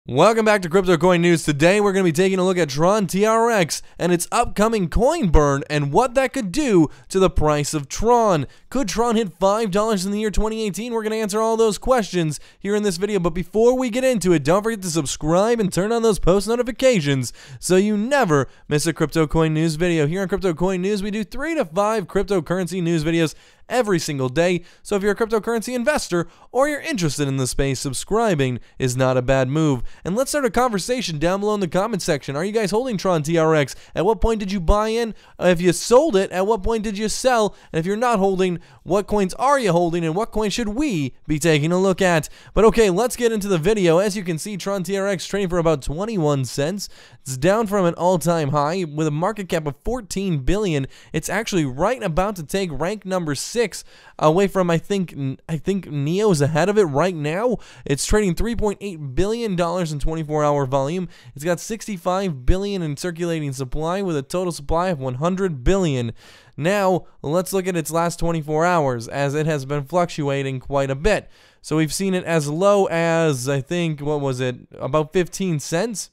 Welcome back to Crypto Coin News. Today we're going to be taking a look at Tron TRX and its upcoming coin burn and what that could do to the price of Tron. Could Tron hit $5 in the year 2018? We're going to answer all those questions here in this video. But before we get into it, don't forget to subscribe and turn on those post notifications so you never miss a Crypto Coin News video. Here on Crypto Coin News, we do 3 to 5 cryptocurrency news videos every single day. So if you're a cryptocurrency investor or you're interested in the space, subscribing is not a bad move. And let's start a conversation down below in the comment section. Are you guys holding Tron TRX? At what point did you buy in? If you sold it, at what point did you sell? And if you're not holding, what coins are you holding and what coins should we be taking a look at? But okay, let's get into the video. As you can see, Tron TRX trading for about 21 cents. It's down from an all-time high with a market cap of 14 billion. It's actually right about to take rank number 6 away from I think Neo's ahead of it right now. It's trading $3.8 billion in 24-hour volume. It's got 65 billion in circulating supply with a total supply of 100 billion. Now, let's look at its last 24 hours as it has been fluctuating quite a bit. So we've seen it as low as, I think, what was it, about 15 cents?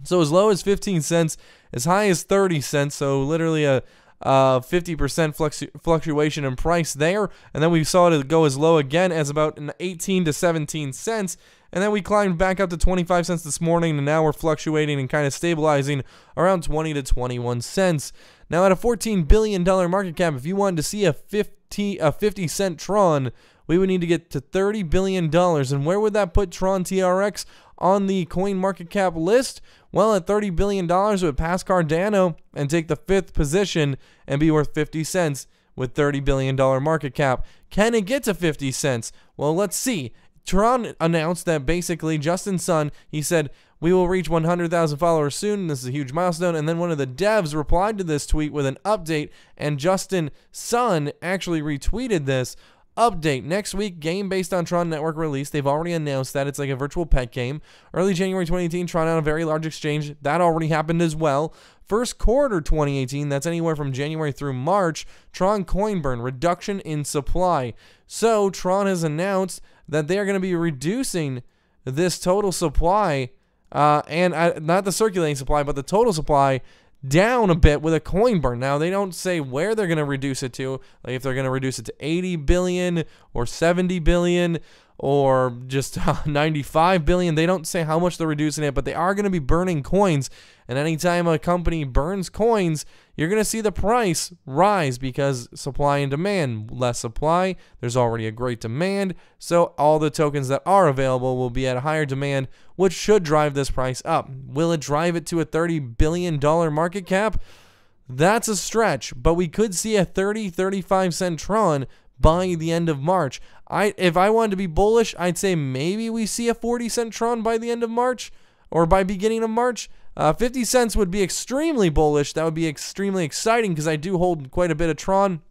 So as low as 15 cents, as high as 30 cents, so literally a 50% fluctuation in price there. And then we saw it go as low again as about 18 to 17 cents. And then we climbed back up to 25 cents this morning, and now we're fluctuating and kind of stabilizing around 20 to 21 cents. Now at a $14 billion market cap, if you wanted to see a 50 cent Tron, we would need to get to $30 billion. And where would that put Tron TRX on the coin market cap list? Well, at $30 billion, it would pass Cardano and take the 5th position and be worth 50 cents with $30 billion market cap. Can it get to 50 cents? Well, let's see. Tron announced that basically Justin Sun, he said, we will reach 100,000 followers soon. This is a huge milestone. And then one of the devs replied to this tweet with an update, and Justin Sun actually retweeted this. Update, next week, game based on Tron Network release. They've already announced that. It's like a virtual pet game. Early January 2018, Tron on a very large exchange. That already happened as well. First quarter 2018, that's anywhere from January through March, Tron coin burn, reduction in supply. So Tron has announced that they are going to be reducing this total supply, and not the circulating supply, but the total supply down a bit with a coin burn. Now, they don't say where they're going to reduce it to, like if they're going to reduce it to 80 billion or 70 billion or just 95 billion. They don't say how much they're reducing it, but they are going to be burning coins. And anytime a company burns coins, you're going to see the price rise because supply and demand. Less supply, there's already a great demand, so all the tokens that are available will be at a higher demand, which should drive this price up. Will it drive it to a $30 billion market cap? That's a stretch, but we could see a 35 cent Tron by the end of March. If I wanted to be bullish, I'd say maybe we see a 40 cent Tron by the end of March or by beginning of March. 50 cents would be extremely bullish. That would be extremely exciting because I do hold quite a bit of Tron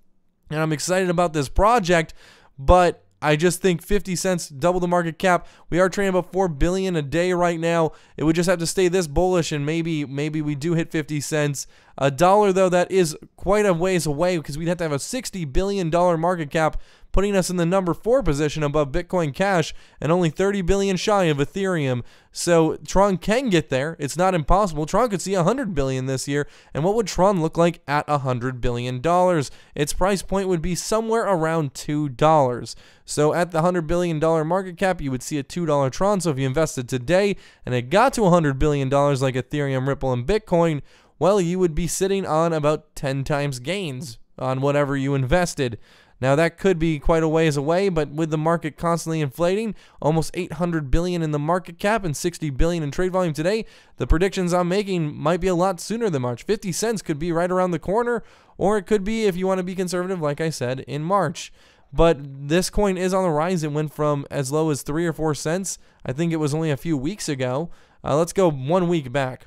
and I'm excited about this project, but I just think 50 cents, double the market cap. We are trading about 4 billion a day right now. It would just have to stay this bullish, and maybe we do hit 50 cents. A dollar, though, that is quite a ways away because we'd have to have a $60 billion market cap, putting us in the number 4 position above Bitcoin Cash and only 30 billion shy of Ethereum. So Tron can get there. It's not impossible. Tron could see 100 billion this year. And what would Tron look like at $100 billion? Its price point would be somewhere around $2. So at the $100 billion market cap, you would see a $2 Tron. So if you invested today and it got to $100 billion like Ethereum, Ripple, and Bitcoin, well, you would be sitting on about 10 times gains on whatever you invested. Now, that could be quite a ways away, but with the market constantly inflating, almost 800 billion in the market cap and 60 billion in trade volume today, the predictions I'm making might be a lot sooner than March. 50 cents could be right around the corner, or it could be, if you want to be conservative, like I said, in March. But this coin is on the rise. It went from as low as 3 or 4 cents. I think it was only a few weeks ago. Let's go 1 week back.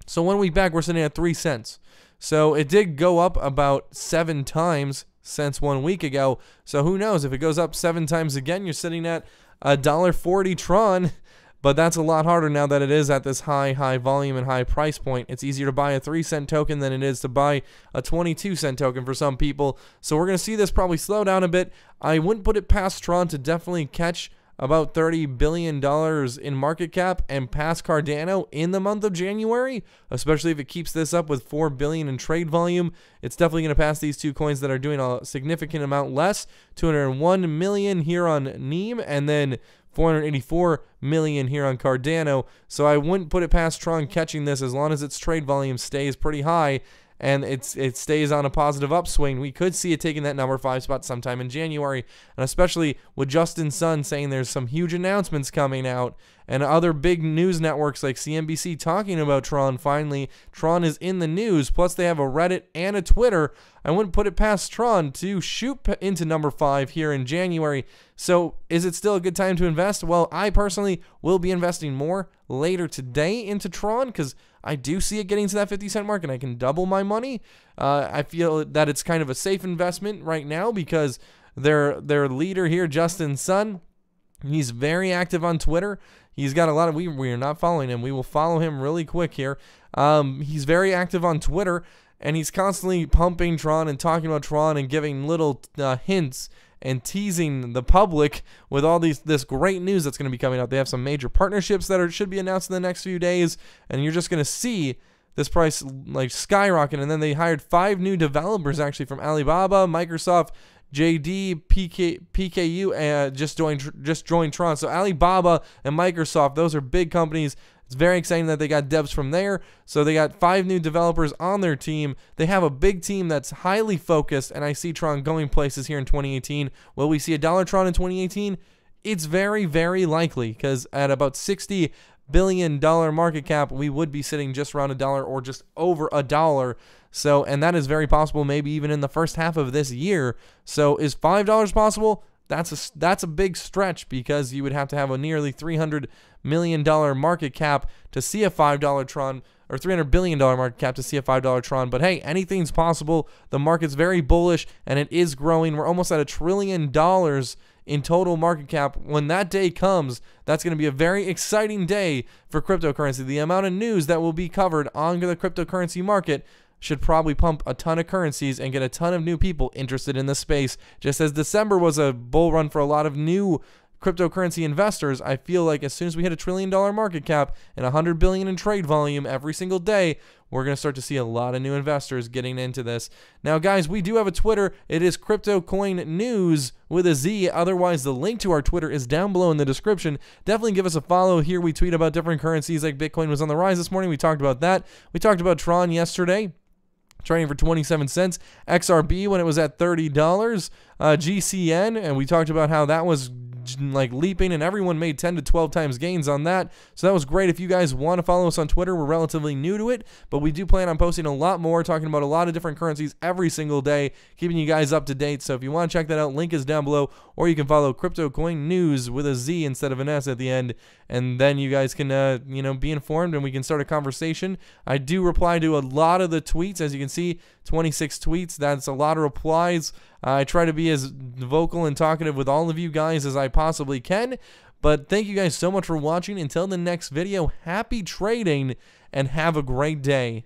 So 1 week back, we're sitting at 3 cents. So it did go up about 7 times since 1 week ago. So who knows? If it goes up 7 times again, you're sitting at $1.40 Tron. But that's a lot harder now that it is at this high volume and high price point. It's easier to buy a 3-cent token than it is to buy a 22-cent token for some people. So we're going to see this probably slow down a bit. I wouldn't put it past Tron to definitely catch about $30 billion in market cap and pass Cardano in the month of January, especially if it keeps this up with $4 billion in trade volume. It's definitely going to pass these two coins that are doing a significant amount less, 201 million here on NEEM, and then 484 million here on Cardano. So I wouldn't put it past Tron catching this as long as its trade volume stays pretty high and it stays on a positive upswing. We could see it taking that number 5 spot sometime in January, and especially with Justin Sun saying there's some huge announcements coming out and other big news networks like CNBC talking about Tron. Finally, Tron is in the news, plus they have a Reddit and a Twitter. I wouldn't put it past Tron to shoot into number 5 here in January. So is it still a good time to invest? Well, I personally will be investing more later today into Tron because I do see it getting to that 50-cent mark and I can double my money. I feel that it's kind of a safe investment right now because their leader here, Justin Sun, he's very active on Twitter. He's got a lot of, we are not following him. We will follow him really quick here. He's very active on Twitter, and he's constantly pumping Tron and talking about Tron and giving little hints and teasing the public with all this great news that's going to be coming out. They have some major partnerships that should be announced in the next few days, and you're just going to see this price like skyrocket. And then they hired 5 new developers actually from Alibaba, Microsoft, JD, PKU, just joined Tron. So Alibaba and Microsoft, those are big companies. It's very exciting that they got devs from there. So they got 5 new developers on their team. They have a big team that's highly focused, and I see Tron going places here in 2018. Will we see a dollar Tron in 2018? It's very, very likely, because at about $60 billion market cap, we would be sitting just around $1 or just over $1. So, and that is very possible, maybe even in the first half of this year. So is $5 possible? That's a big stretch, because you would have to have a nearly $300 million market cap to see a $5 Tron, or $300 billion market cap to see a $5 Tron. But hey, anything's possible. The market's very bullish, and it is growing. We're almost at $1 trillion in total market cap. When that day comes, that's going to be a very exciting day for cryptocurrency. The amount of news that will be covered on the cryptocurrency market should probably pump a ton of currencies and get a ton of new people interested in the space. Just as December was a bull run for a lot of new cryptocurrency investors, I feel like as soon as we hit $1 trillion market cap and $100 billion in trade volume every single day, we're going to start to see a lot of new investors getting into this. Now, guys, we do have a Twitter. It is CryptoCoin News with a Z. Otherwise, the link to our Twitter is down below in the description. Definitely give us a follow. Here we tweet about different currencies, like Bitcoin was on the rise this morning. We talked about that. We talked about Tron yesterday, trading for 27 cents. XRB when it was at $30. GCN, and we talked about how that was like leaping, and everyone made 10 to 12 times gains on that. So that was great. If you guys want to follow us on Twitter, we're relatively new to it, but we do plan on posting a lot more, talking about a lot of different currencies every single day, keeping you guys up to date. So if you want to check that out, link is down below, or you can follow CryptoCoin News with a Z instead of an S at the end, and then you guys can be informed, and we can start a conversation. I do reply to a lot of the tweets. As you can see, 26 tweets. That's a lot of replies. I try to be as vocal and talkative with all of you guys as I possibly can. But thank you guys so much for watching. Until the next video, happy trading and have a great day.